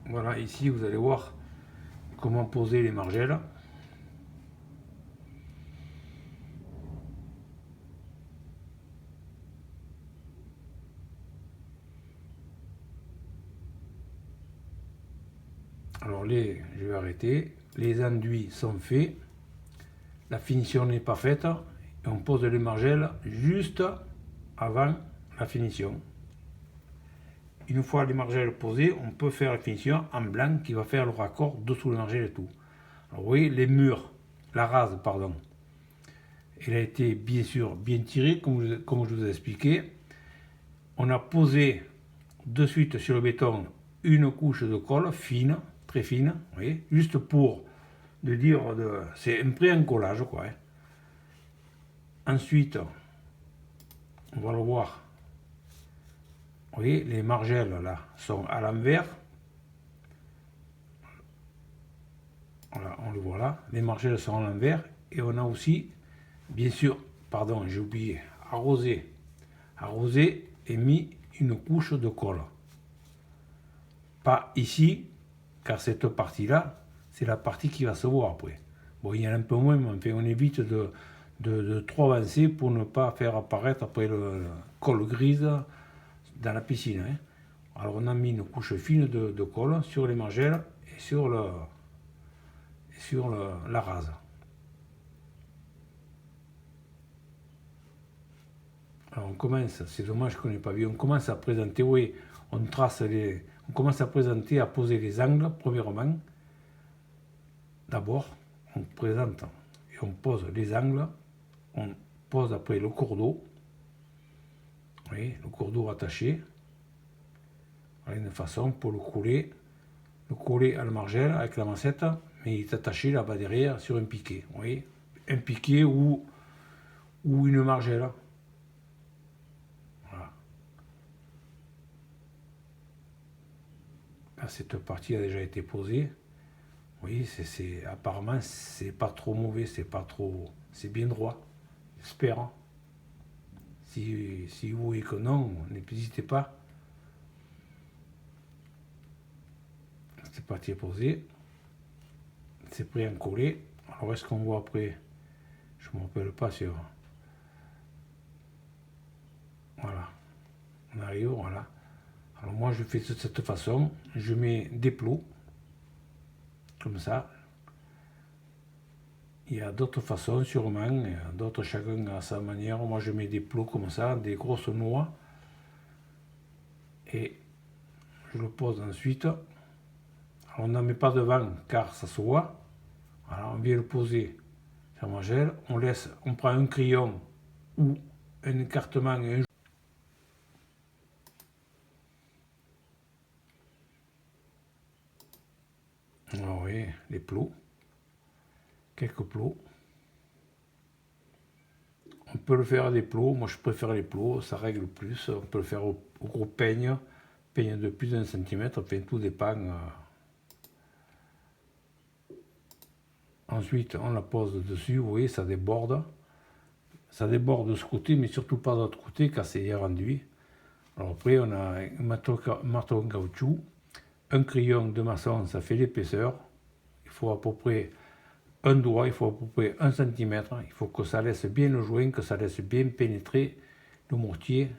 Voilà, ici vous allez voir comment poser les margelles. Alors je vais arrêter. Les enduits sont faits. La finition n'est pas faite. Et on pose les margelles juste avant la finition. Une fois les margelles posées, on peut faire la finition en blanc qui va faire le raccord dessous les margelles et tout. Alors vous voyez, les murs, la rase, pardon, elle a été bien sûr bien tirée, comme je vous ai expliqué. On a posé de suite sur le béton une couche de colle fine, très fine, vous voyez, juste pour c'est un pré-encollage quoi. Ensuite, on va le voir. Vous voyez, les margelles là sont à l'envers. Voilà, on le voit là. Les margelles sont à l'envers. Et on a aussi, bien sûr, pardon, j'ai oublié, arrosé et mis une couche de colle. Pas ici, car cette partie-là, c'est la partie qui va se voir après. Bon, il y en a un peu moins, mais enfin, on évite de trop avancer pour ne pas faire apparaître après le colle grise dans la piscine. Hein. Alors on a mis une couche fine de colle sur les margelles et sur la rase. Alors on commence, c'est dommage qu'on n'ait pas vu, on commence à présenter, oui, on commence à présenter, à poser les angles, premièrement. D'abord, on présente et on pose les angles, on pose après le cours d'eau, oui, le cours d'eau attaché, voilà une façon pour le coller à la margelle avec la mancette, mais il est attaché là-bas derrière sur un piquet, vous voyez, un piquet ou une margelle. Voilà. Là, cette partie a déjà été posée. Oui, apparemment c'est pas trop mauvais, c'est bien droit. J'espère. Si vous voyez que non, n'hésitez pas. Cette partie est posée. C'est prêt à en coller. Alors est-ce qu'on voit après? Je ne me rappelle pas sur. Voilà. On arrive, voilà. Alors moi je fais de cette façon. Je mets des plots. Comme ça. Il y a d'autres façons sûrement, d'autres chacun à sa manière. Moi je mets des plots comme ça, des grosses noix. Et je le pose ensuite. Alors on n'en met pas devant car ça se voit. Voilà, on vient le poser sur la margelle. On prend un crayon ou un écartement et un. Vous voyez les plots. Quelques plots. On peut le faire à des plots, moi je préfère les plots, ça règle plus. On peut le faire au gros peigne de plus d'un centimètre, enfin tout dépend. Ensuite on la pose dessus, vous voyez ça déborde. Ça déborde de ce côté, mais surtout pas de l'autre côté car c'est rendu. Alors après on a un marteau en caoutchouc, un crayon de maçon, ça fait l'épaisseur. Il faut à peu près un doigt, il faut à peu près 1 cm. Il faut que ça laisse bien le joint, que ça laisse bien pénétrer le mortier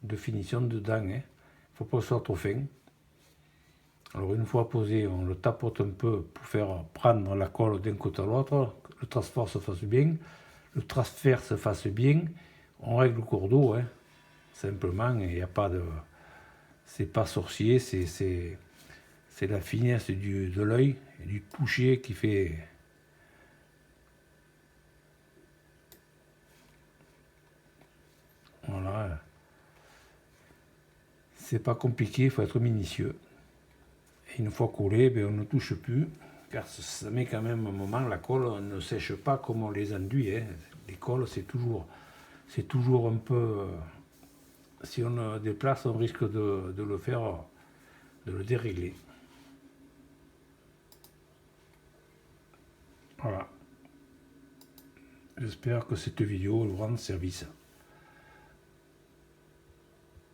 de finition dedans. Il ne faut pas que ce soit trop fin. Alors une fois posé, on le tapote un peu pour faire prendre la colle d'un côté à l'autre, le transfert se fasse bien. On règle le cours d'eau, simplement, il n'y a pas de. C'est pas sorcier, c'est la finesse de l'œil et du toucher qui fait. Voilà. C'est pas compliqué, il faut être minutieux. Et une fois collé, on ne touche plus, car ça met quand même un moment, la colle ne sèche pas comme on les enduit. Les colles, c'est toujours un peu. Si on le déplace, on risque de le dérégler. Voilà. J'espère que cette vidéo vous rend service.